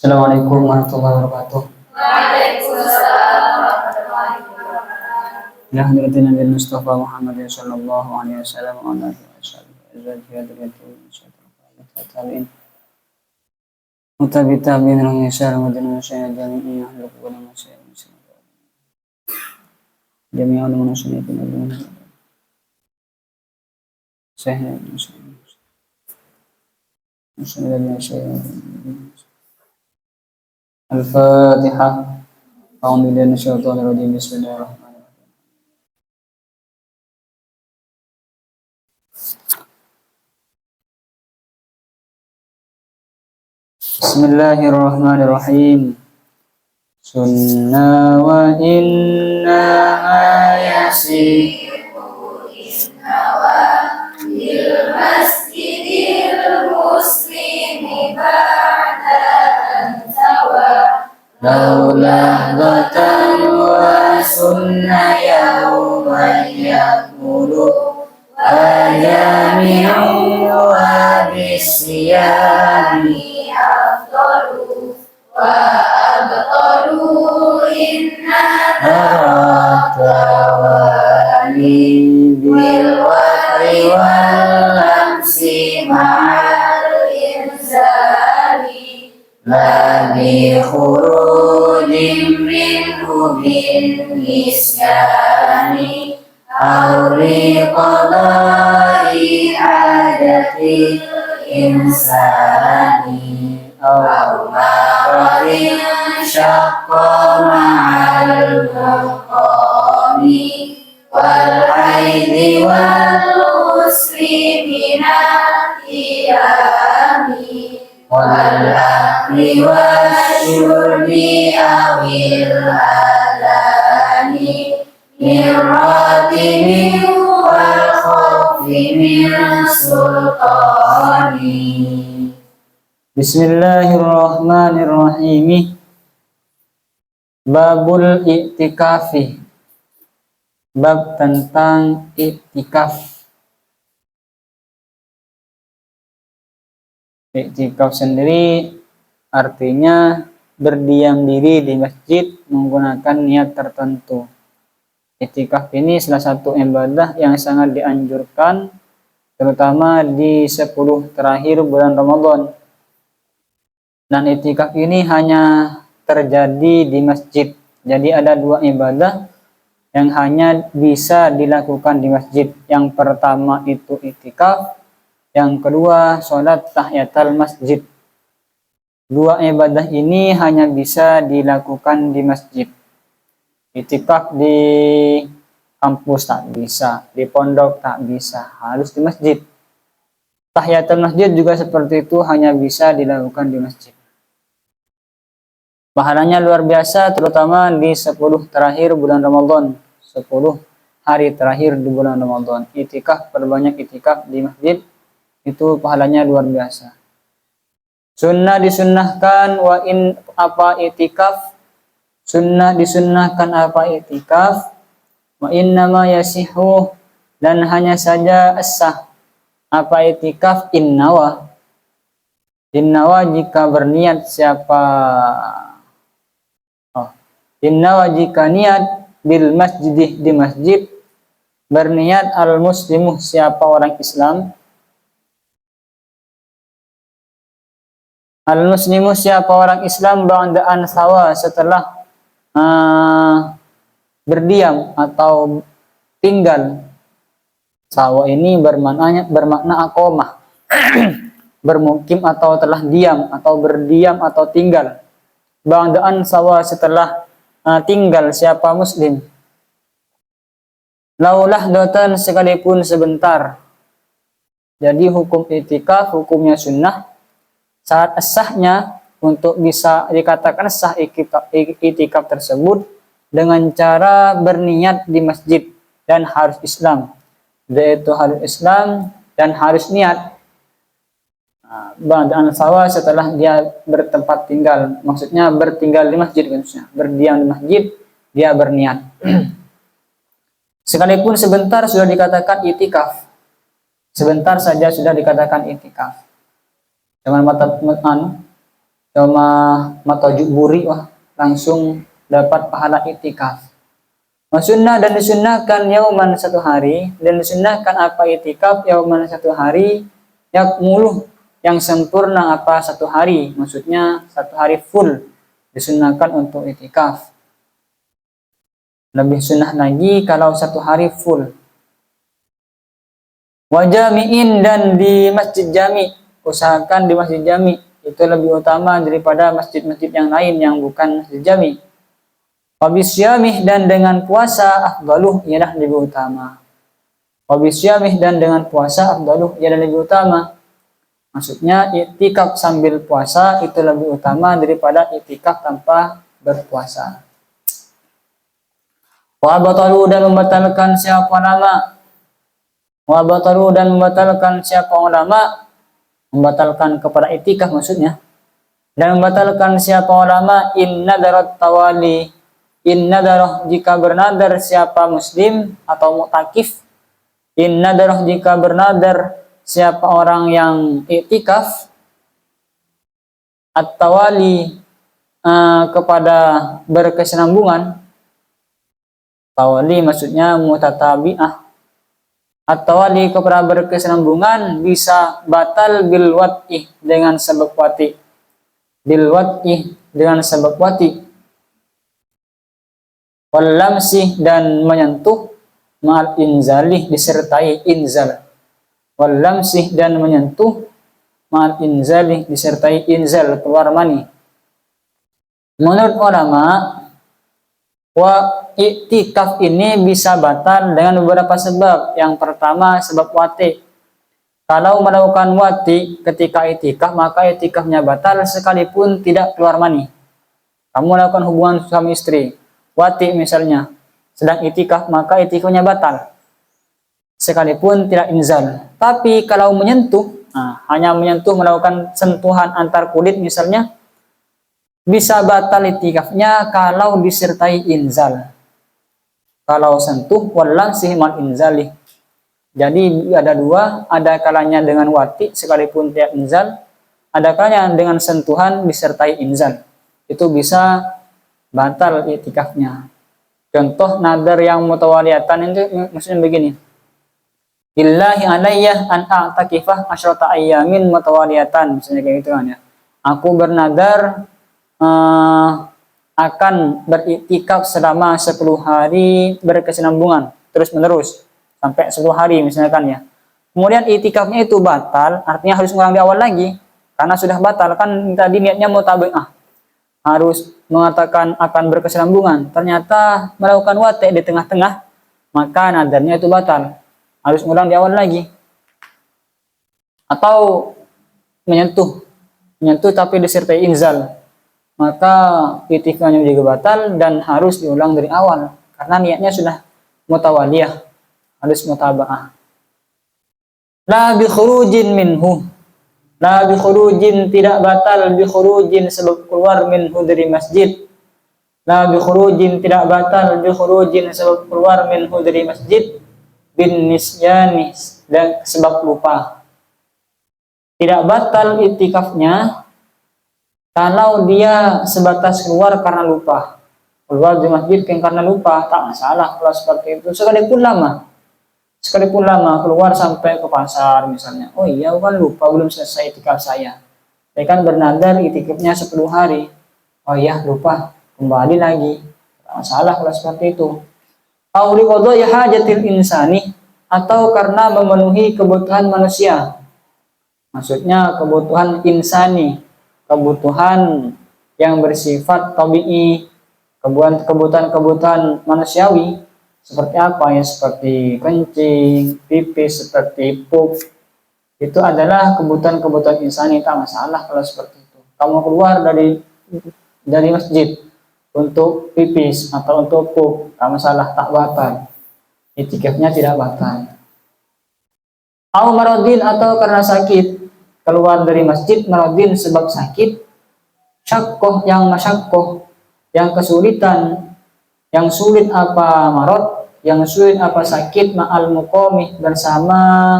Assalamualaikum warahmatullahi wabarakatuh. Waalaikumsalam warahmatullahi wabarakatuh. Ila hadratin Nabi Mustafa Muhammad sallallahu alaihi wasallam wa ala alihi wasallam. Mutabita bin Rasul Muhammad jami'i ahli qul masyayikh jami'i ahli masyayikh bin Sahih Muslim. Al-Fatihah. A'udzu billahi minasyaitonir rajim. Bismillahirrahmanirrahim. Bismillahirrahmanirrahim. Sunna wa inna Yasiru innawa bil masjidil muslimi ba'da antawa laulah batan wa sunna yawman yakmulu wa jami'u wa bisyami afdalu wa abtalu inna tarawani bil wahri wal lamsi ma'al inzali la bi khurujin minhu bin nisyani aw li qada'i hajati insani aw maradin syaqqa ma'al maqami wal haidi wal muslimina qiyami wal akli wasyurbi awil adani mirratini wal khawfi min sultani. Bismillahirrahmanirrahim. Babul i'tikafi. Bab tentang i'tikaf. I'tikaf sendiri artinya berdiam diri di masjid menggunakan niat tertentu. I'tikaf ini salah satu ibadah yang sangat dianjurkan terutama di 10 terakhir bulan Ramadan. Dan i'tikaf ini hanya terjadi di masjid. Jadi ada 2 ibadah yang hanya bisa dilakukan di masjid. Yang pertama itu i'tikaf, yang kedua sholat tahiyatul masjid. 2 ibadah ini hanya bisa dilakukan di masjid. I'tikaf di kampus tak bisa, di pondok tak bisa, harus di masjid. Tahiyatul masjid juga seperti itu, hanya bisa dilakukan di masjid. Pahalanya luar biasa, terutama di 10 terakhir bulan Ramadan. 10 hari terakhir di bulan Ramadan. I'tikaf, perbanyak i'tikaf di masjid, itu pahalanya luar biasa. Sunnah disunnahkan apa i'tikaf? Sunnah disunnahkan apa i'tikaf? Wa innama yasihu, dan hanya saja sah apa i'tikaf innawa. Innawa jika berniat innawa jika niat bil masjidih di masjid, berniat al muslimu siapa orang Islam, al muslimu siapa orang Islam ba'da an sawa setelah berdiam atau tinggal. Sawa ini bermakna aqomah. Bermukim atau telah diam atau berdiam atau tinggal. Ba'daan sawa setelah tinggal siapa muslim. Laulah dotan sekalipun sebentar. Jadi hukum i'tikaf hukumnya sunnah. Saat sahnya untuk bisa dikatakan sah i'tikaf tersebut dengan cara berniat di masjid dan harus Islam. Yaitu harus Islam dan harus niat. Ba'da'an sawa setelah dia bertempat tinggal, maksudnya bertinggal di masjid, berdiam di masjid, dia berniat. Sekalipun sebentar sudah dikatakan i'tikaf. Sebentar saja sudah dikatakan i'tikaf. Dengan yauma matajuk buri, wah langsung dapat pahala itikaf. Sunnah dan disunnahkan yauman satu hari, dan disunnahkan apa itikaf yauman satu hari, yakmuluh yang sempurna apa satu hari, maksudnya satu hari full disunnahkan untuk itikaf. Lebih sunnah lagi kalau satu hari full. Wajami'in dan di masjid jami, usahakan di masjid jami, itu lebih utama daripada masjid-masjid yang lain yang bukan masjid jami. Wabisyamih dan dengan puasa afdaluh ialah lebih utama. Wabisyamih dan dengan puasa afdaluh ialah lebih utama. Maksudnya itikaf sambil puasa itu lebih utama daripada itikaf tanpa berpuasa. Wa batalu dan membatalkan siapa nama. Wa batalu dan membatalkan siapa ulama, membatalkan kepada itikaf maksudnya. Dan membatalkan siapa ulama inna darat tawali, inna darah jika bernadar siapa muslim atau mu'takif, inna darah jika bernadar siapa orang yang iktikaf, at-tawali kepada berkesinambungan, tawali maksudnya mutatabi'ah, at-tawali kepada berkesinambungan bisa batal bil wat'ih dengan sebab wati, bil wat'ih dengan sebab wati, wal lamsih dan menyentuh ma'al inzalih disertai inzal, wal lamsih dan menyentuh ma'al inzalih disertai inzal keluar mani. Menurut ulama, wa iktikaf ini bisa batal dengan beberapa sebab. Yang pertama sebab wati. Kalau melakukan wati ketika iktikaf maka iktikafnya batal sekalipun tidak keluar mani. Kamu melakukan hubungan suami istri, wati misalnya, sedang iktikaf maka iktikafnya batal sekalipun tidak inzal. Tapi kalau menyentuh, hanya menyentuh melakukan sentuhan antar kulit misalnya, bisa batal iktikafnya kalau disertai inzal. Kalau sentuh wallansih mal inzali. Jadi ada dua, ada kalanya dengan wati sekalipun tidak inzal, ada kalanya dengan sentuhan disertai inzal. Itu bisa batal iktikafnya. Contoh nadar yang mutawaliyatan itu maksudnya begini. Billahi alayya an a'takifah asyrata ayyamin mutawaliyatan, misalnya kayak gitu kan ya. Aku bernadar akan beriktikaf selama 10 hari berkesinambungan terus menerus sampai 10 hari misalkan ya. Kemudian iktikafnya itu batal, artinya harus ngulang di awal lagi karena sudah batal kan tadi niatnya mutabi'ah. Harus mengatakan akan berkesinambungan, ternyata melakukan wati di tengah-tengah, maka nadarnya itu batal. Harus ngulang di awal lagi. Atau menyentuh tapi disertai inzal, maka iktikafnya juga batal dan harus diulang dari awal karena niatnya sudah mutawaliyah, harus mutaba'ah. La bi khurujin minhu, la bi khurujin tidak batal, bi khurujin sebab keluar minhu dari masjid. La bi khurujin tidak batal, bi khurujin sebab keluar minhu dari masjid, bin nisyani dan sebab lupa. Tidak batal iktikafnya kalau dia sebatas keluar karena lupa. Keluar di masjid karena lupa, tak masalah kalau seperti itu. Sekalipun lama keluar sampai ke pasar misalnya. Oh iya, kan lupa belum selesai iktikaf saya. Saya kan bernadar iktikafnya 10 hari. Oh iya, lupa, kembali lagi. Tak masalah kalau seperti itu. Auli qadha'i hajatil insani, atau karena memenuhi kebutuhan manusia. Maksudnya kebutuhan insani, kebutuhan yang bersifat tabi'i, kebutuhan manusiawi. Seperti apa ya? Seperti kencing, pipis, seperti pup. Itu adalah kebutuhan insani, tak masalah kalau seperti itu. Kamu keluar dari masjid untuk pipis atau untuk pup, tak masalah, tak batal. Iktikafnya tidak batal. Au maradin, atau karena sakit, keluar dari masjid maradin sebab sakit, syakkoh yang masyakkoh, yang kesulitan, yang sulit apa marad, yang sulit apa sakit, ma'al muqamih bersama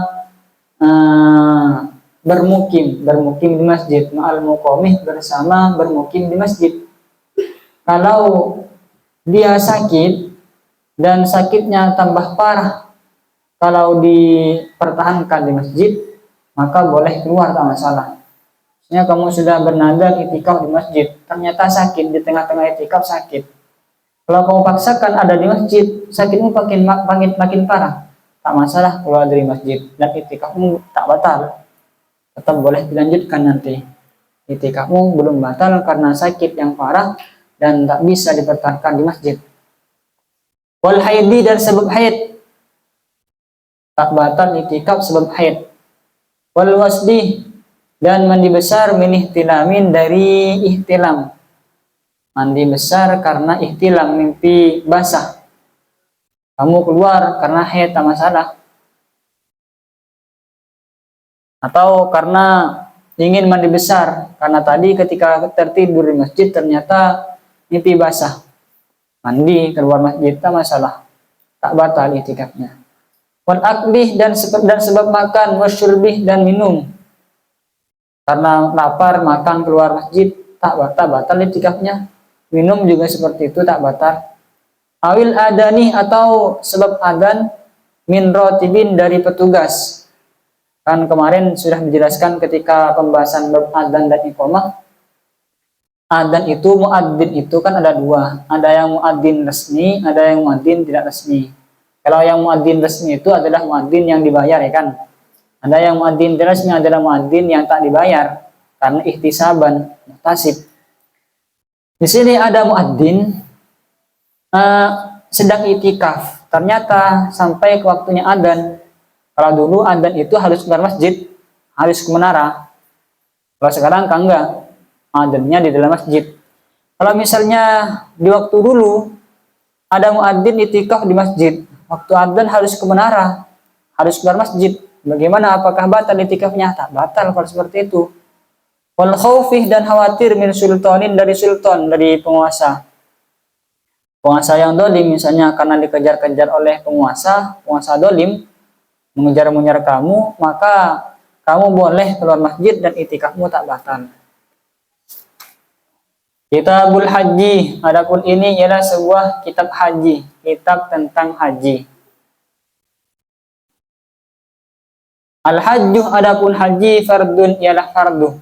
bermukim di masjid, ma'al muqamih bersama bermukim di masjid. Kalau dia sakit dan sakitnya tambah parah, kalau dipertahankan di masjid, maka boleh keluar, tak masalah. Misalnya kamu sudah bernadar itikaf di masjid, ternyata sakit di tengah-tengah itikaf sakit. Kalau kamu paksakan ada di masjid, sakitmu makin parah, tak masalah keluar dari masjid dan itikafmu tak batal. Tetap boleh dilanjutkan nanti. Itikafmu belum batal karena sakit yang parah dan tak bisa dipertahankan di masjid. Wal haidi, dan sebab haid, tak batal itikaf sebab haid. Wal wasdi, dan mandi besar min ihtilamin, dari ihtilam. Mandi besar karena ihtilam, mimpi basah. Kamu keluar karena haid, tak masalah. Atau karena ingin mandi besar, karena tadi ketika tertidur di masjid ternyata mimpi basah. Mandi keluar masjid, tak masalah. Tak batal itikafnya. Wal aklih, dan sebab makan, wasyurbih, dan minum. Karena lapar makan keluar masjid, tak batal itikafnya. Minum juga seperti itu, tak batal. Awil adani, atau sebab adan, min rotibin, dari petugas. Kan kemarin sudah dijelaskan ketika pembahasan bab adan dan iqamah. Adan itu, muadzin itu kan ada dua. Ada yang muadzin resmi, ada yang muadzin tidak resmi. Kalau yang muadzin resmi itu adalah muadzin yang dibayar, ya kan. Ada yang muadzin tidak resmi adalah muadzin yang tak dibayar karena ihtisaban, muhtasib. Di sini ada muadzin sedang itikaf. Ternyata sampai ke waktunya adan. Kalau dulu adan itu harus keluar masjid, harus ke menara. Kalau sekarang kan enggak. Adannya di dalam masjid. Kalau misalnya di waktu dulu ada muadzin itikaf di masjid, waktu adzan harus ke menara, harus keluar masjid. Bagaimana, apakah batal itikafnya? Tak batal kalau seperti itu. Wal khaufih, dan khawatir min sultanin, dari sultan, dari penguasa. Penguasa yang dolim, misalnya karena dikejar-kejar oleh penguasa dolim, mengejar kamu, maka kamu boleh keluar masjid dan itikafmu tak batal. Kitabul Haji, adapun ini ialah sebuah kitab haji, kitab tentang haji. Al-hajju, adapun haji, fardun, ialah fardu.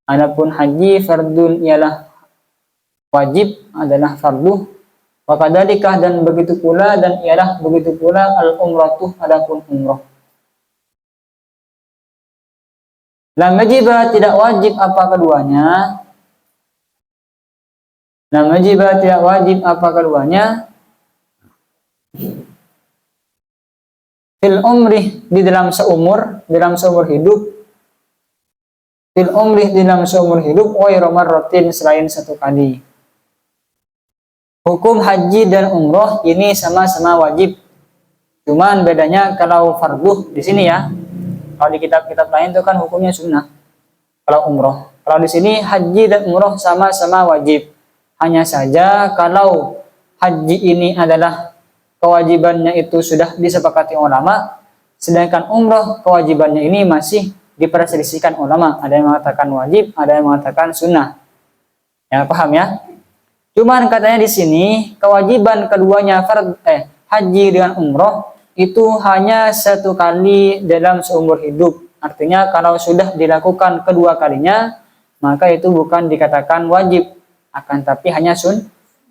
Adapun haji fardun, ialah wajib, adalah fardu. Wa kadzalika, dan begitu pula, dan ialah begitu pula al-umratu, adapun umrah. Lam yajiba, tidak wajib apa keduanya. Lam yajiba, tidak wajib apa keduanya. Fil umri, di dalam seumur hidup. Fil umri, di dalam seumur hidup, wa marratin, selain satu kali. Hukum haji dan umroh ini sama-sama wajib. Cuman bedanya kalau fardu di sini ya. Kalau di kitab-kitab lain itu kan hukumnya sunnah. Kalau umroh, kalau di sini haji dan umroh sama-sama wajib. Hanya saja kalau haji ini adalah kewajibannya itu sudah disepakati ulama, sedangkan umroh kewajibannya ini masih diperselisihkan ulama. Ada yang mengatakan wajib, ada yang mengatakan sunnah. Ya, paham ya? Cuman katanya di sini kewajiban keduanya haji dengan umroh itu hanya satu kali dalam seumur hidup. Artinya kalau sudah dilakukan kedua kalinya, maka itu bukan dikatakan wajib, akan tapi hanya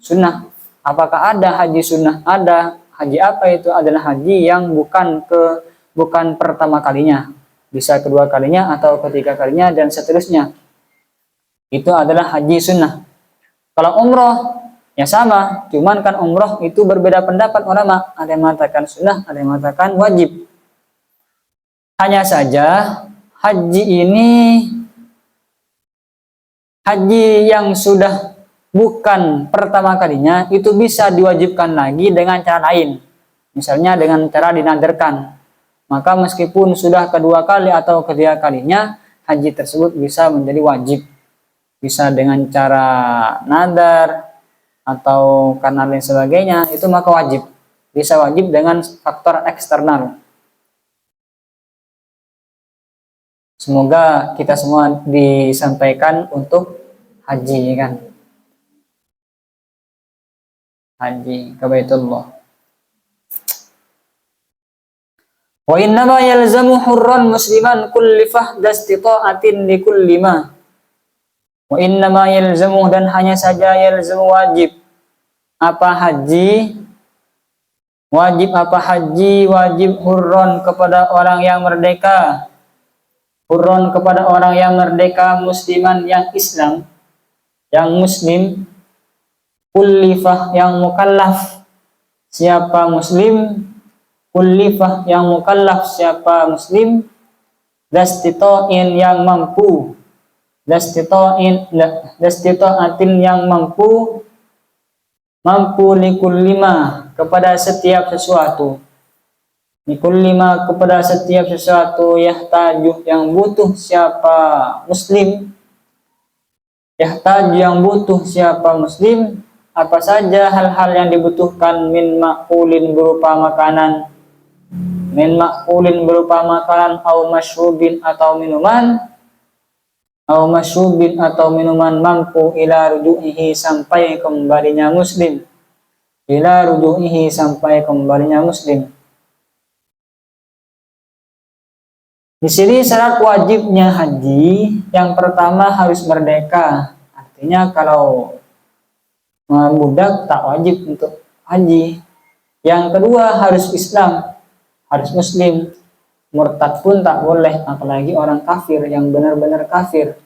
sunnah. Apakah ada haji sunnah? Ada. Haji apa itu? Adalah haji yang bukan pertama kalinya, bisa kedua kalinya atau ketiga kalinya dan seterusnya. Itu adalah haji sunnah. Kalau umroh ya sama, cuman kan umroh itu berbeda pendapat ulama. Ada yang mengatakan sunnah, ada yang mengatakan wajib. Hanya saja haji ini haji yang sudah bukan pertama kalinya itu bisa diwajibkan lagi dengan cara lain. Misalnya dengan cara dinadarkan. Maka meskipun sudah kedua kali atau ketiga kalinya, haji tersebut bisa menjadi wajib. Bisa dengan cara nadar atau karena lain sebagainya, itu maka wajib. Bisa wajib dengan faktor eksternal. Semoga kita semua disampaikan untuk haji kan. Haji ke Baitullah. Wa innama yalzamu hurran musliman kullifah dastita'atin likulli ma. Wa innama yalzamu, dan hanya saja yalzamu wajib. Apa haji? Wajib apa haji? Wajib hurran kepada orang yang merdeka. Hurran kepada orang yang merdeka, musliman yang Islam, yang muslim, kullifah yang mukallaf. Siapa muslim? Kullifah yang mukallaf siapa muslim, dastito'in yang mampu, dastito'atin yang mampu, mampu likullima kepada setiap sesuatu, likullima kepada setiap sesuatu, yahtaju yang butuh siapa muslim, yahtaju yang butuh siapa muslim, apa saja hal-hal yang dibutuhkan, min ma'kulin berupa makanan, min ma'kulin berupa makanan, au mashrubin atau minuman, au mashrubin atau minuman, mampu ila ruju'ihi sampai kembalinya muslim, ila ruju'ihi sampai kembalinya muslim. Di sini syarat wajibnya haji, yang pertama harus merdeka. Artinya kalau budak tak wajib untuk haji. Yang kedua harus Islam, harus muslim. Murtad pun tak boleh, apalagi orang kafir yang benar-benar kafir.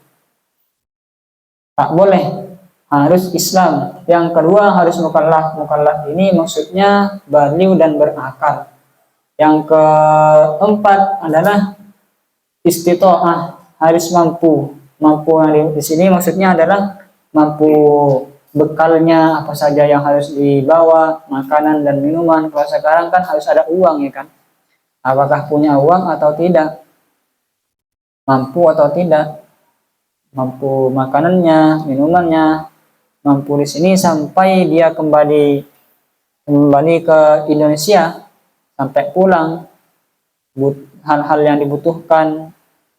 Tak boleh, harus Islam. Yang kedua harus mukallaf. Mukallaf ini maksudnya baligh dan berakal. Yang keempat adalah istitoah, harus mampu. Mampu di sini maksudnya adalah mampu bekalnya apa saja yang harus dibawa, makanan dan minuman. Kalau sekarang kan harus ada uang ya kan. Apakah punya uang atau tidak? Mampu atau tidak? Mampu makanannya, minumannya, mampu di sini sampai dia kembali ke Indonesia, sampai pulang. Hal-hal yang dibutuhkan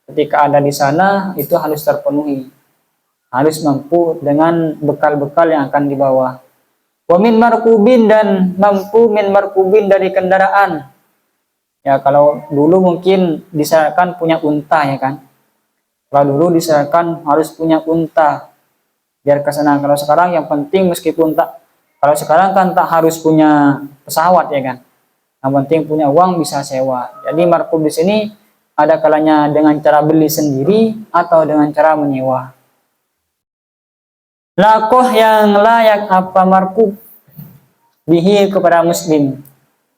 ketika ada di sana itu harus terpenuhi. Harus mampu dengan bekal-bekal yang akan dibawa. Wa min markubin, dan mampu min markubin dari kendaraan. Ya kalau dulu mungkin disyaratkan punya unta ya kan. Kalau dulu disyaratkan harus punya unta biar ke sana. Kalau sekarang yang penting meskipun tak, kalau sekarang kan tak harus punya pesawat ya kan. Yang penting punya uang bisa sewa. Jadi markub di sini ada kalanya dengan cara beli sendiri atau dengan cara menyewa. Lakoh yang layak apa markub bihi kepada muslim.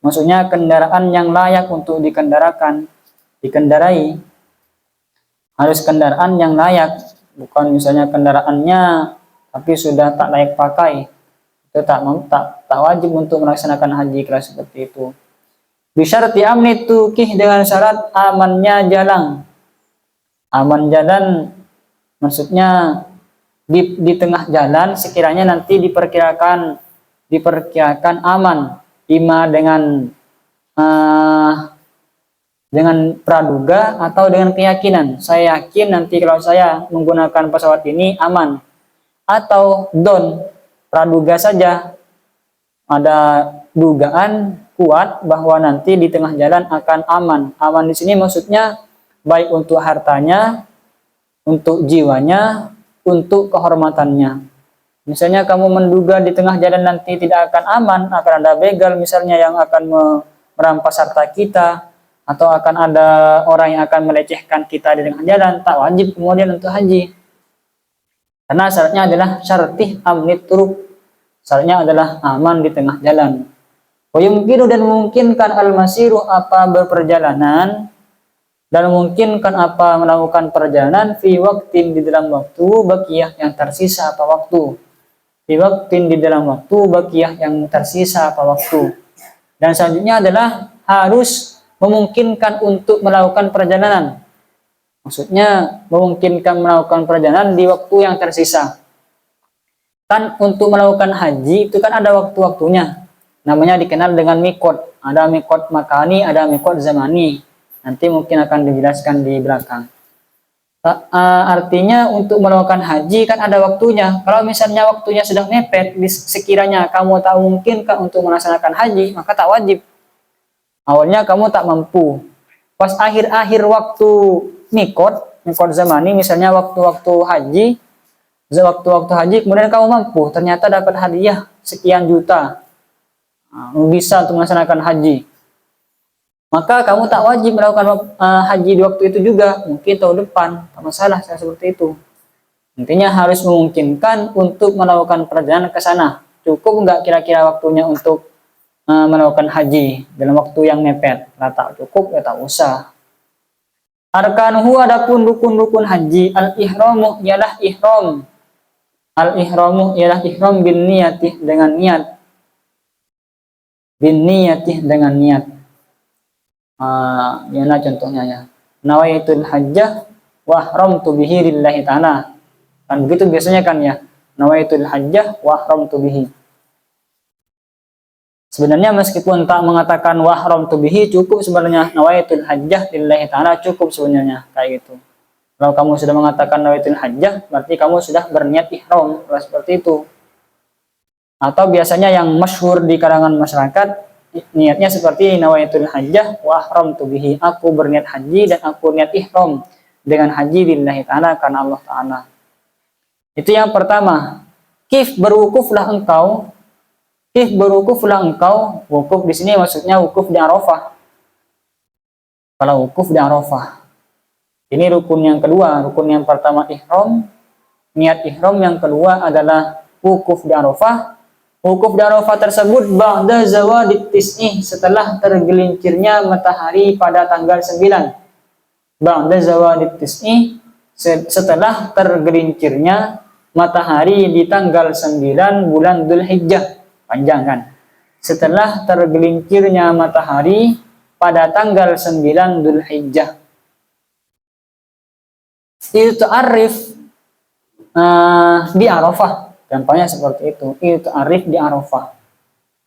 Maksudnya kendaraan yang layak untuk dikendarai. Harus kendaraan yang layak, bukan misalnya kendaraannya tapi sudah tak layak pakai. Itu tak wajib untuk melaksanakan haji kalau seperti itu. Bisyarti amni tukih, dengan syarat amannya jalan. Aman jalan maksudnya di tengah jalan sekiranya nanti diperkirakan aman, ima dengan praduga atau dengan keyakinan. Saya yakin nanti kalau saya menggunakan pesawat ini aman. Atau praduga saja, ada dugaan kuat bahwa nanti di tengah jalan akan aman. Aman di sini maksudnya baik untuk hartanya, untuk jiwanya, untuk kehormatannya. Misalnya kamu menduga di tengah jalan nanti tidak akan aman, akan ada begal misalnya yang akan merampas harta kita, atau akan ada orang yang akan melecehkan kita di tengah jalan, tak wajib kemudian untuk haji. Karena syaratnya adalah syartih amnit turuk. Syaratnya adalah aman di tengah jalan. Wayumkinu, dan memungkinkan al-masiru apa berperjalanan, dan memungkinkan apa melakukan perjalanan, fi waktin di dalam waktu, bakiyah yang tersisa apa waktu. Fi waktin di dalam waktu, bakiyah yang tersisa apa waktu. Dan selanjutnya adalah harus memungkinkan untuk melakukan perjalanan. Maksudnya memungkinkan melakukan perjalanan di waktu yang tersisa. Kan untuk melakukan haji itu kan ada waktu-waktunya. Namanya dikenal dengan mikot. Ada mikot makani, ada mikot zamani. Nanti mungkin akan dijelaskan di belakang. Artinya untuk melakukan haji kan ada waktunya. Kalau misalnya waktunya sudah mepet, sekiranya kamu tak mungkin kan untuk melaksanakan haji, maka tak wajib. Awalnya kamu tak mampu. Pas akhir-akhir waktu mikot zamani, misalnya waktu-waktu haji, kemudian kamu mampu, ternyata dapat hadiah sekian juta, bisa untuk melaksanakan haji. Maka kamu tak wajib melakukan haji di waktu itu juga, mungkin tahun depan, tak masalah seperti itu. Intinya harus memungkinkan untuk melakukan perjalanan ke sana. Cukup nggak kira-kira waktunya untuk melakukan haji dalam waktu yang mepet? Nah, tak cukup ya tak usah. Arkanuhu, adapun rukun-rukun haji, al-ihramu ialah ihram. Al-ihramu ialah ihram bin niyatih dengan niat. Bin niyatih dengan niat. Yana contohnya ya. Nawaitul hajjah wa ahramtu bihi lillahi ta'ala. Kan begitu biasanya kan ya. Nawaitul hajjah wa ahramtu bihi. Sebenarnya meskipun tak mengatakan wa ahramtu bihi, cukup sebenarnya nawaitul hajjah lillahi ta'ala, cukup sebenarnya kayak gitu. Kalau kamu sudah mengatakan nawaitul hajjah, berarti kamu sudah berniat ihram, seperti itu. Atau biasanya yang masyhur di kalangan masyarakat, niatnya seperti nawaitul hajjah wa ahramtu bihi, aku berniat haji dan aku niat ihram dengan haji lillahi ta'ala, karena Allah ta'ala. Itu yang pertama. Kif, berwukuflah engkau. Kif, berwukuflah engkau. Wukuf di sini maksudnya wukuf di Arafah. Kalau wukuf di Arafah, ini rukun yang kedua. Rukun yang pertama ihram, niat ihram. Yang kedua adalah wukuf di Arafah. Wukuf di Arafah tersebut ba'da zawadit tis'ih, setelah tergelincirnya matahari pada tanggal 9. Ba'da zawadit tis'ih, setelah tergelincirnya matahari di tanggal 9 bulan Dzulhijjah. Panjang kan? Setelah tergelincirnya matahari pada tanggal 9 Dzulhijjah. Itu arif di Arafah. Contohnya seperti itu. Itu arif di Arafah.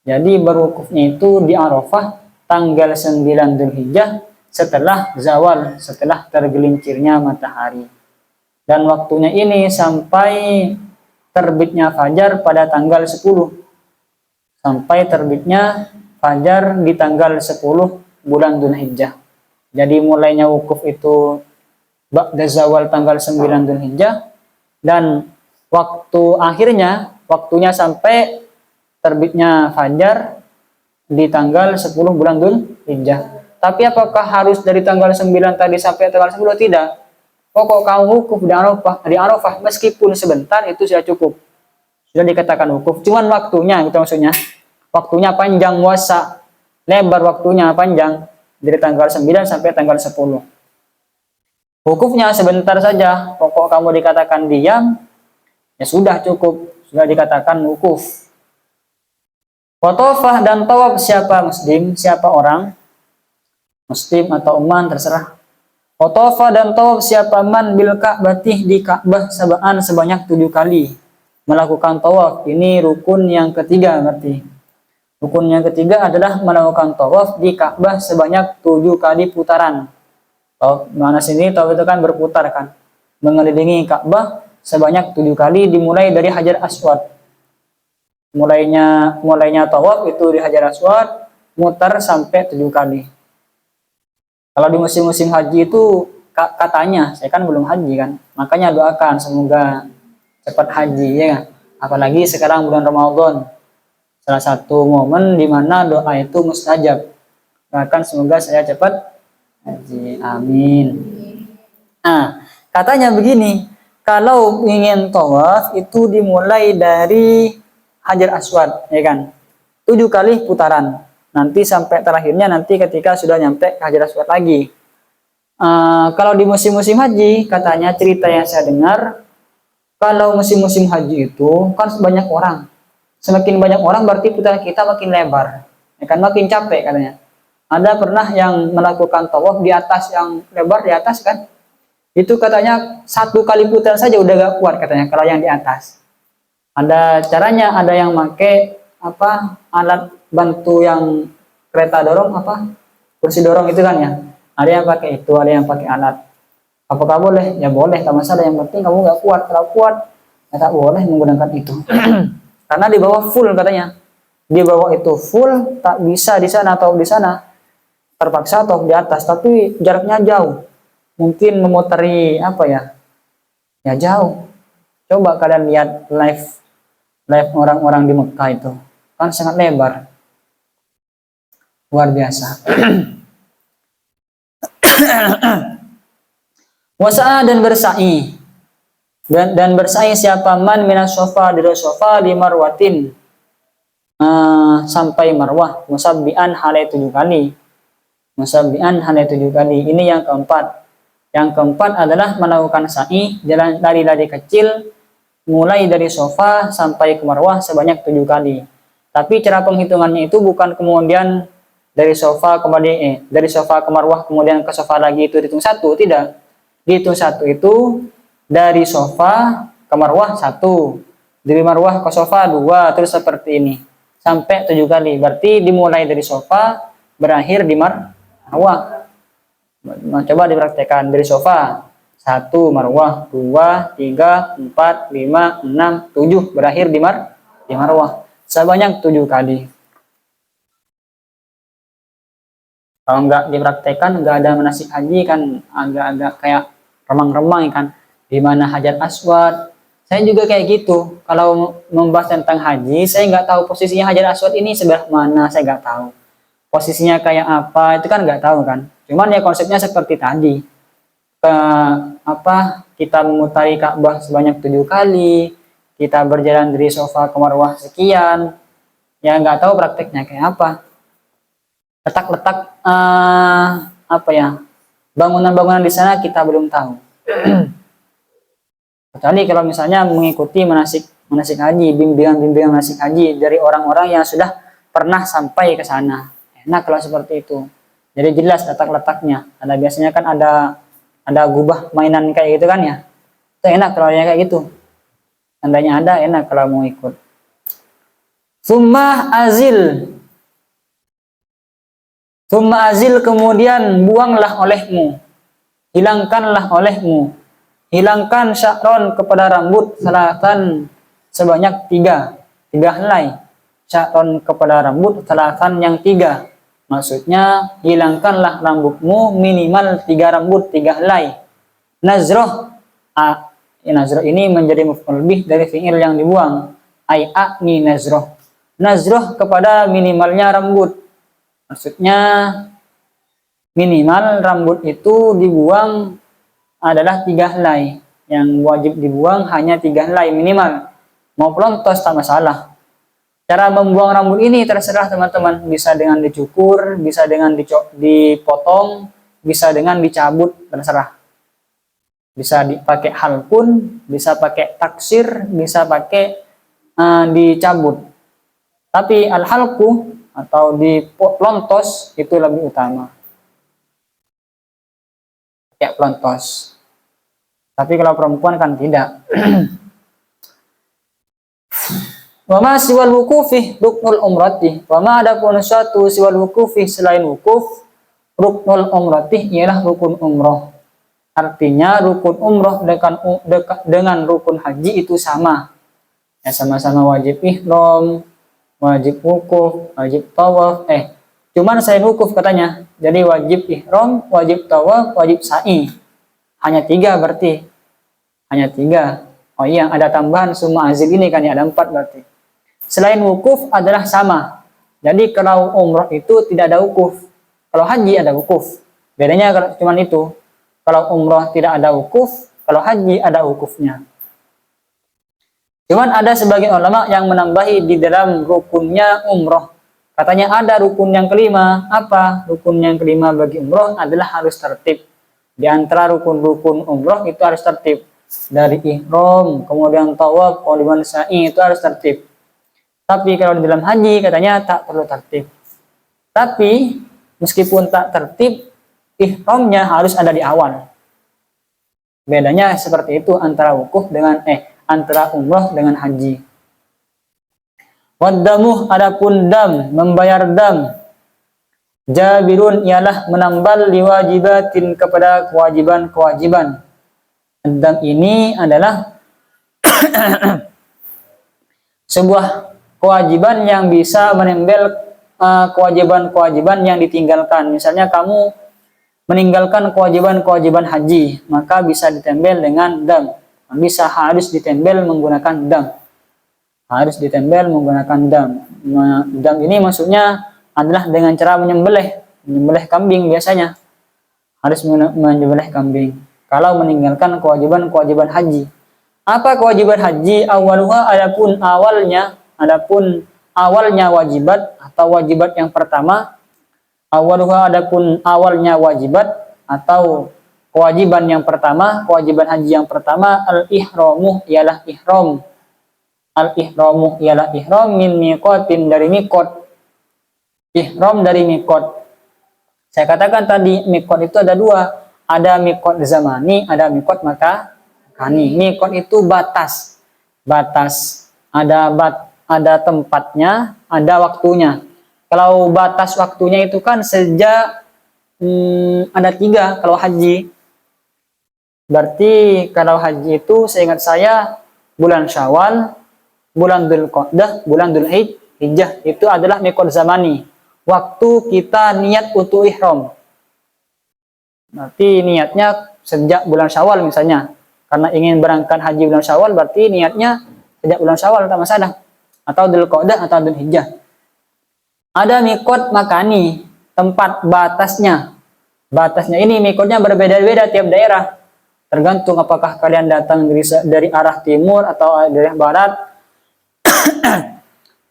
Jadi berwukufnya itu di Arafah tanggal 9 Dzulhijjah setelah zawal, setelah tergelincirnya matahari. Dan waktunya ini sampai terbitnya fajar pada tanggal 10. Sampai terbitnya fajar di tanggal 10 bulan Dzulhijjah. Jadi mulainya wukuf itu ba'da zawal tanggal 9 Dzulhijjah, dan waktunya sampai terbitnya fajar di tanggal 10 bulan Dzulhijjah. Tapi apakah harus dari tanggal 9 tadi sampai tanggal 10? Tidak. Pokok kamu wukuf di Arafah meskipun sebentar itu sudah cukup. Sudah dikatakan wukuf. Cuman waktunya gitu maksudnya. Waktunya panjang, wasa, lebar waktunya panjang dari tanggal 9 sampai tanggal 10. Wukufnya sebentar saja. Pokok kamu dikatakan diam, ya sudah cukup. Sudah dikatakan wukuf. Watofah dan tawaf siapa muslim, siapa orang muslim atau uman terserah. Watofah dan tawaf siapa man bil ka'batih di Ka'bah sab'an sebanyak 7 kali melakukan tawaf. Ini rukun yang ketiga berarti. Rukun yang ketiga adalah melakukan tawaf di Ka'bah sebanyak 7 kali putaran. Mana sini tawaf itu kan berputar kan, mengelilingi Ka'bah sebanyak 7 kali, dimulai dari Hajar Aswad. Mulainya tawaf itu di Hajar Aswad, mutar sampai 7 kali. Kalau di musim-musim haji itu katanya, saya kan belum haji kan, makanya doakan semoga cepat haji ya kan? Apalagi sekarang bulan Ramadan, salah satu momen di mana doa itu mustajab. Doakan semoga saya cepat haji, amin. Nah, katanya begini, kalau ingin tawaf itu dimulai dari Hajar Aswad ya kan, 7 kali putaran. Nanti sampai terakhirnya nanti ketika sudah nyampe ke Hajar Aswad lagi. Kalau di musim-musim haji, katanya cerita yang saya dengar, kalau musim-musim haji itu kan banyak orang. Semakin banyak orang berarti putaran kita makin lebar. Ya kan, makin capek katanya. Ada pernah yang melakukan tawaf di atas yang lebar di atas kan? Itu katanya 1 kali putaran saja udah gak kuat katanya kalau yang di atas. Ada caranya, ada yang pakai alat bantu yang kereta dorong kursi dorong itu kan ya, ada yang pakai itu, ada yang pakai alat Apakah boleh? Ya boleh, tak masalah. Yang penting kamu nggak kuat. Kalau kuat, ya tak boleh menggunakan itu. Karena di bawah full katanya. Di bawah itu full, tak bisa di sana atau di sana. Terpaksa atau di atas, tapi jaraknya jauh. Mungkin memutari apa ya? Ya jauh. Coba kalian lihat live orang-orang di Mekah itu. Kan sangat lebar. Luar biasa. Wasa'a dan bersa'i. Dan bersa'i siapa man minas sofa dari sofa di marwatin sampai marwah musabbian halai 7 kali. Musabbian halai 7 kali. Ini yang keempat. Yang keempat adalah melakukan sa'i jalan lari-lari kecil mulai dari sofa sampai ke marwah sebanyak 7 kali. Tapi cara penghitungannya itu bukan kemudian dari sofa kembali dari sofa ke marwah kemudian ke sofa lagi itu dihitung satu, tidak. Dihitung satu itu dari sofa ke marwah 1, dari marwah ke sofa 2, terus seperti ini sampai 7 kali. Berarti dimulai dari sofa berakhir di marwah. Coba dipraktekkan dari sofa 1 marwah, 2, 3, 4, 5, 6, 7 berakhir di marwah sebanyak 7 kali. Kalau nggak dipraktekkan, nggak ada manasik haji kan agak-agak kayak remang-remang kan. Di mana Hajar Aswad? Saya juga kayak gitu. Kalau membahas tentang haji, saya nggak tahu posisinya Hajar Aswad ini sebelah mana, saya nggak tahu. Posisinya kayak apa, itu kan nggak tahu kan. Cuman ya konsepnya seperti tadi. Kita memutari Ka'bah sebanyak 7 kali, kita berjalan dari sofa ke marwah sekian. Ya nggak tahu prakteknya kayak apa. Letak-letak bangunan-bangunan di sana kita belum tahu. Kecuali kalau misalnya mengikuti manasik haji, bimbingan manasik haji dari orang-orang yang sudah pernah sampai ke sana. Enak kalau seperti itu. Jadi jelas letak-letaknya. Ada biasanya kan ada gubah mainan kayak gitu kan ya. Itu enak kalau yang kayak gitu. Andainya ada enak kalau mau ikut. Summa azil kemudian buanglah olehmu, hilangkanlah olehmu, hilangkan sya'ron kepada rambut salatan sebanyak 3 helai, sya'ron kepada rambut salatan yang 3, maksudnya hilangkanlah rambutmu minimal 3 rambut 3 helai. Nazroh nazroh ini menjadi maf'ul bih dari fi'il yang dibuang, ni nazroh kepada minimalnya rambut. Maksudnya minimal rambut itu dibuang adalah 3 helai. Yang wajib dibuang hanya 3 helai minimal. Mau pelontos tak masalah. Cara membuang rambut ini terserah teman-teman. Bisa dengan dicukur, bisa dengan dipotong, bisa dengan dicabut, terserah. Bisa dipakai halkun, bisa pakai taksir, bisa pakai dicabut. Tapi al-halku atau dipelontos itu lebih utama. Ya pelontos. Tapi kalau perempuan kan tidak. Wama siwal wukufi ruknul umrati. Wama adapun suatu siwal wukufi selain wukuf, ruknul umrati ialah rukun umroh. Artinya rukun umroh dengan rukun haji itu sama. Ya sama-sama wajib ihram, wajib wukuf, wajib tawaf. Cuman selain wukuf katanya. Jadi wajib ihram, wajib tawaf, wajib sa'i. Hanya 3 berarti. Hanya 3. Oh iya, ada tambahan summa azil ini kan ya, ada 4 berarti. Selain wukuf adalah sama. Jadi kalau umroh itu tidak ada wukuf. Kalau haji ada wukuf. Bedanya kalau cuman itu. Kalau umroh tidak ada wukuf, kalau haji ada wukufnya. Cuman ada sebagian ulama yang menambahi di dalam rukunnya umroh. Katanya ada rukun yang kelima. Apa? Rukun yang kelima bagi umroh adalah harus tertib. Di antara rukun-rukun umroh itu harus tertib. Dari ihram, kemudian tawaf, kemudian sa'i itu harus tertib. Tapi kalau di dalam haji katanya tak perlu tertib. Tapi meskipun tak tertib, ihramnya harus ada di awal. Bedanya seperti itu antara wukuf dengan antara umroh dengan haji. Wadamuh adapun dam, membayar dam. Jabirun ialah menambal liwajibatin kepada kewajiban-kewajiban. Dam ini adalah sebuah kewajiban yang bisa menambal kewajiban-kewajiban yang ditinggalkan. Misalnya kamu meninggalkan kewajiban-kewajiban haji, maka bisa ditempel dengan dam. Bisa harus ditempel menggunakan dam. Harus ditempel menggunakan dam. Dam ini maksudnya adalah dengan cara menyembelih kambing biasanya. Harus menyembelih kambing. Kalau meninggalkan kewajiban-kewajiban haji. Apa kewajiban haji? Awaluha adapun awalnya wajibat atau wajibat yang pertama. Awaluha adapun awalnya wajibat atau kewajiban yang pertama, kewajiban haji yang pertama al-ihramu ialah ihram. Al-ihramu ialah ihram min miqatin dari miqat. Ihram dari miqat. Saya katakan tadi miqat itu ada dua, ada miqat zamani, ada miqat makani. Miqat itu batas. Ada tempatnya, ada waktunya. Kalau batas waktunya itu kan sejak ada 3 kalau haji. Berarti kalau haji itu seingat saya bulan Syawal, bulan Dzulqa'dah, bulan Dzulhijjah itu adalah miqat zamani. Waktu kita niat untuk ihram. Berarti niatnya sejak bulan Syawal misalnya. Karena ingin berangkat haji bulan Syawal berarti niatnya sejak bulan Syawal tak masalah. Atau Dzulqa'dah atau Dzulhijjah. Ada miqat makani, tempat batasnya. Batasnya ini miqatnya berbeda-beda tiap daerah. Tergantung apakah kalian datang dari arah timur atau dari arah barat.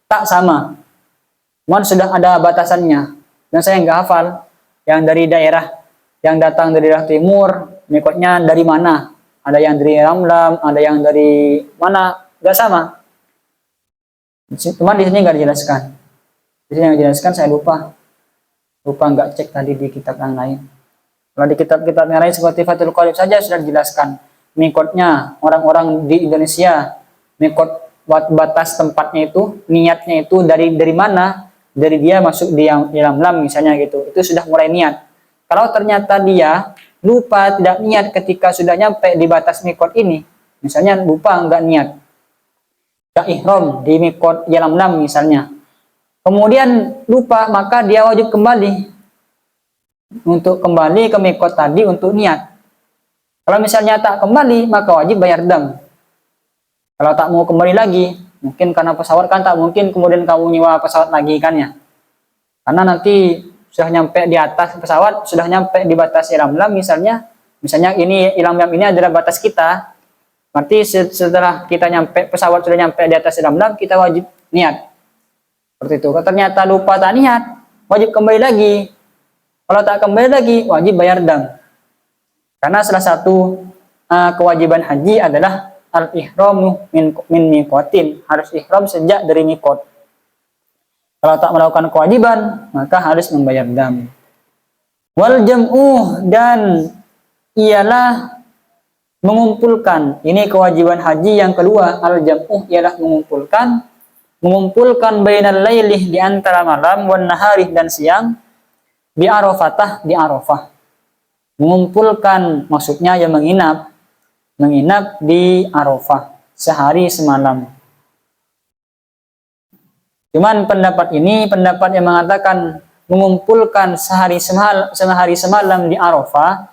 Tak sama. Cuman sudah ada batasannya. Dan saya nggak hafal. Yang dari daerah yang datang dari daerah timur, miqatnya dari mana? Ada yang dari Ramlam, ada yang dari mana? Nggak sama. Cuman di sini nggak dijelaskan. Di sini yang dijelaskan saya lupa nggak cek tadi di kitab yang lain. Kalau di kitab-kitab yang lain seperti Fathul Qorib saja sudah dijelaskan miqatnya orang-orang di Indonesia, miqat batas tempatnya itu, niatnya itu dari mana? Dari dia masuk di Ramlam misalnya gitu. Itu sudah mulai niat. Kalau ternyata dia lupa tidak niat ketika sudah nyampe di batas miqat ini, misalnya lupa nggak niat, nggak ihram di miqat Ramlam misalnya. Kemudian lupa, maka dia wajib kembali untuk kembali ke miqat tadi untuk niat. Kalau misalnya tak kembali, maka wajib bayar dam. Kalau tak mau kembali lagi, mungkin karena pesawat kan tak mungkin kemudian kamu nyewa pesawat lagi kan ya. Karena nanti sudah nyampe di atas pesawat, sudah nyampe di batas Ramlam misalnya ini Ramlam ini adalah batas kita. Berarti setelah kita nyampe pesawat sudah nyampe di atas Ramlam, kita wajib niat. Seperti itu. Kalau ternyata lupa tak niat, wajib kembali lagi. Kalau tak kembali lagi, wajib bayar dam. Karena salah satu kewajiban haji adalah al-ihramu min miqatin. Harus ihram sejak dari miqat. Kalau tak melakukan kewajiban, maka harus membayar dam. Wal jam'u dan ialah mengumpulkan. Ini kewajiban haji yang kedua. Al jam'u ialah mengumpulkan bainal lailih di antara malam wan nahari dan siang di Arafatah di Arafah. Mengumpulkan maksudnya yang menginap di Arafah sehari semalam. Cuman pendapat yang mengatakan mengumpulkan sehari semalam di Arafah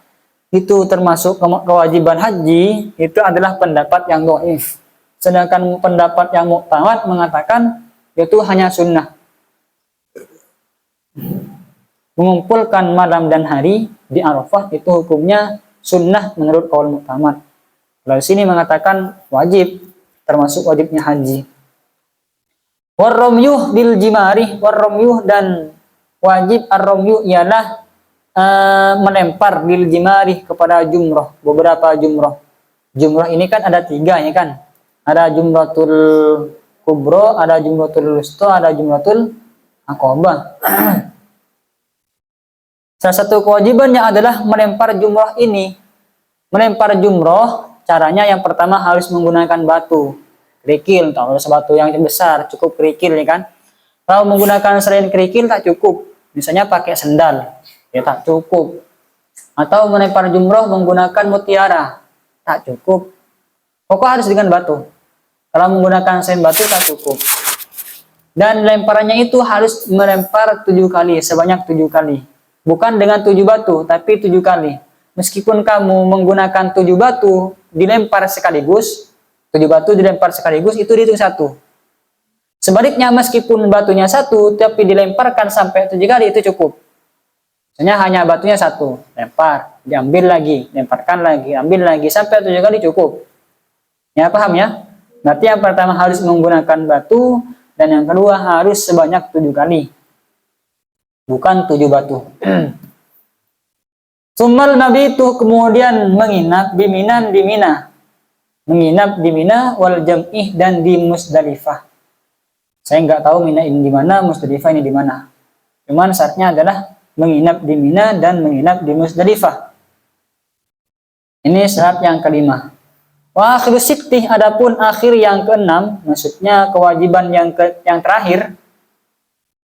itu termasuk kewajiban haji, itu adalah pendapat yang dhaif. Sedangkan pendapat yang muqtamad mengatakan itu hanya sunnah. Mengumpulkan malam dan hari di Arafah itu hukumnya sunnah menurut qaul muqtamad. Lalu sini mengatakan wajib, termasuk wajibnya haji. Warramyuh bil jimari, warramyuh dan wajib ar-ramyu ialah melempar bil jimari kepada jumrah, beberapa jumrah. Jumrah ini kan ada 3 ya kan? Ada jumratul kubro, ada jumratul wusta, ada jumratul aqabah. Salah satu kewajibannya adalah melempar jumrah ini. Melempar jumrah, caranya yang pertama harus menggunakan batu. Kerikil, tak harus batu yang besar, cukup kerikil ya kan. Kalau menggunakan selain kerikil tak cukup. misalnya pakai sendal, ya tak cukup. Atau melempar jumroh menggunakan mutiara, tak cukup. Pokoknya harus dengan batu. Kalau menggunakan selain batu tak cukup. Dan lemparannya itu harus melempar 7 kali, sebanyak 7 kali. Bukan dengan 7 batu, tapi 7 kali. Meskipun kamu menggunakan 7 batu dilempar sekaligus, 7 batu dilempar sekaligus, itu dihitung 1. Sebaliknya meskipun batunya 1, tapi dilemparkan sampai 7 kali, itu cukup. Misalnya hanya batunya 1, lempar, diambil lagi, lemparkan lagi, ambil lagi, sampai 7 kali cukup. Ya, paham ya? Berarti yang pertama harus menggunakan batu, dan yang kedua harus sebanyak 7 kali. Bukan 7 batu. Summal mabitu, kemudian menginap di Mina. Menginap di Mina wal jam'ih, dan di Musdalifah. Saya nggak tahu Mina ini di mana, Musdalifah ini di mana. Cuman syaratnya adalah menginap di Mina dan menginap di Musdalifah. Ini syarat yang kelima. Wa akhiru sittih, adapun akhir yang keenam, maksudnya kewajiban yang terakhir.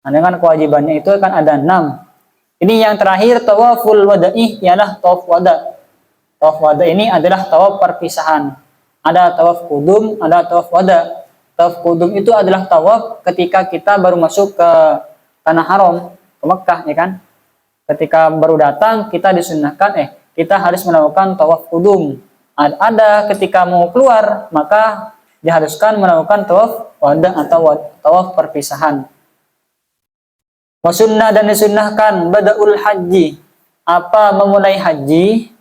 Nah, dengan kewajibannya itu kan ada 6. Ini yang terakhir, tawaful wada'i, ialah tawaf wada. Tawaf wada ini adalah tawaf perpisahan. Ada tawaf kudum, ada tawaf wada. Tawaf kudum itu adalah tawaf ketika kita baru masuk ke tanah haram, ke Mekah, ya kan? Ketika baru datang, kita disunnahkan, kita harus melakukan tawaf kudum. Ada ketika mau keluar, maka diharuskan melakukan tawaf wada atau tawaf perpisahan. Wasunnah, dan disunnahkan bada'ul haji, apa memulai haji,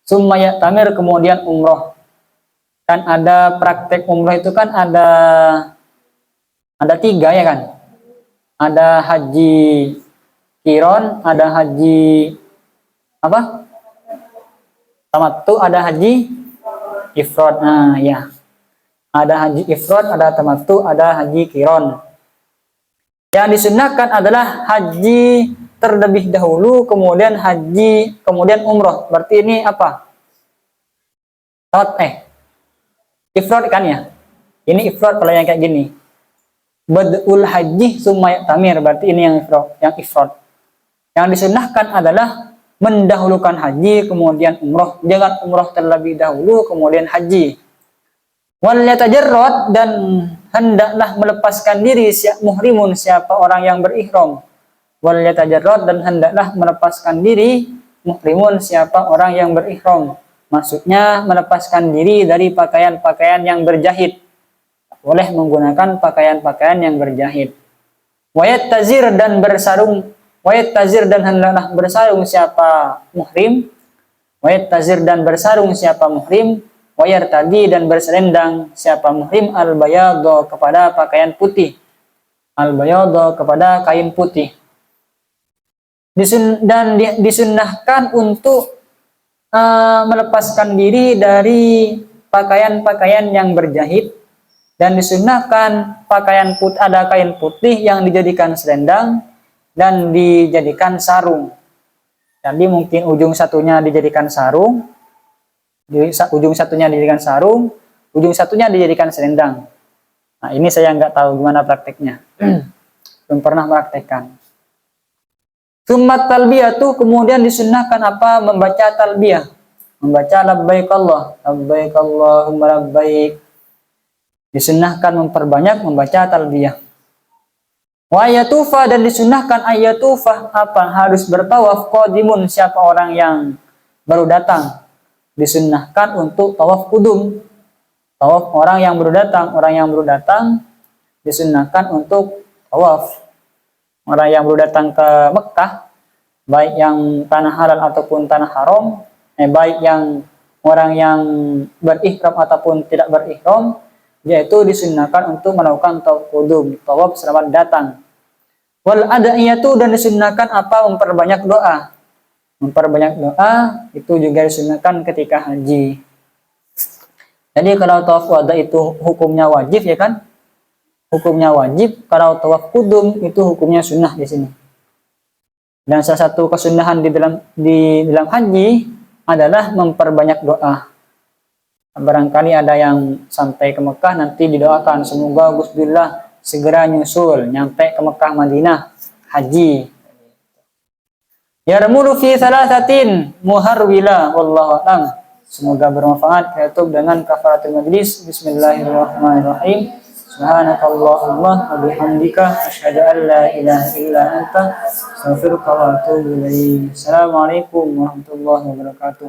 summa ya'tamir, kemudian umroh. Kan ada praktek umroh itu kan ada 3 ya kan? Ada haji qiron, ada haji apa? Tamattu, ada haji ifrad. Nah, ya. Ada haji ifrad, ada tamattu, ada haji qiron. Yang disunnahkan adalah haji terlebih dahulu, kemudian haji, kemudian umroh. Berarti ini apa? Ifrad kan ya? Ini ifrad kalau yang kayak gini. Badul haji summa ya'tamir, berarti ini yang ifrad. Yang disunnahkan adalah mendahulukan haji kemudian umroh. Jangan umroh terlebih dahulu kemudian haji. Wal yatajarrad, dan hendaklah melepaskan diri muhrimun, siapa orang yang berihram. Wal yatajarrad, dan hendaklah melepaskan diri muhrimun, siapa orang yang berihram. Maksudnya melepaskan diri dari pakaian-pakaian yang berjahit. Boleh menggunakan pakaian-pakaian yang berjahit. Wayat tazir, dan bersarung. Wayat tazir, dan hendaklah bersarung siapa muhrim. Wayat tazir, dan bersarung siapa muhrim. Wayar tadi, dan berselendang siapa muhrim al-bayadho, kepada pakaian putih. Al-bayadho, kepada kain putih. Dan disunnahkan untuk melepaskan diri dari pakaian-pakaian yang berjahit, dan disunnahkan pakaian putih, ada kain putih yang dijadikan selendang dan dijadikan sarung. Jadi mungkin ujung satunya dijadikan sarung, ujung satunya dijadikan sarung, ujung satunya dijadikan selendang. Nah, ini saya nggak tahu gimana prakteknya. Belum pernah praktekkan. Summat talbiyatu, kemudian disunnahkan apa? Membaca talbiyah. Membaca labbaik Allahumma labbaik. Disunnahkan memperbanyak membaca talbiyah. Wa ayatufa, dan disunnahkan ayatufa apa? Harus bertawaf qadimun, siapa orang yang baru datang. Disunnahkan untuk tawaf kudum. Tawaf orang yang baru datang disunnahkan untuk tawaf. Orang yang baru datang ke Mekah, baik yang tanah halal ataupun tanah haram, baik yang orang yang berihram ataupun tidak berihram, yaitu disunnahkan untuk melakukan tawaf kudum, tawaf selamat datang. Wal ada'iyatu, dan disunnahkan apa? Memperbanyak doa. Memperbanyak doa itu juga disunnahkan ketika haji. Jadi kalau tawaf wada itu hukumnya wajib, ya kan? Hukumnya wajib. Kalau tawaf kudum itu hukumnya sunnah di sini. Dan salah satu kesunahan di dalam haji adalah memperbanyak doa. Barangkali ada yang sampai ke Mekah, nanti didoakan semoga Gus Billah segera nyusul nyampe ke Mekah Madinah haji. Yarmulu fi thalathatin muharwila wallahu a'lam. Semoga bermanfaat. Kita tutup dengan kafaratul majlis. Bismillahirrahmanirrahim. Subhanakallahumma wa bihamdika asyhadu an la ilaha illa anta astaghfiruka wa atubu ilaik. Assalamualaikum warahmatullahi wabarakatuh.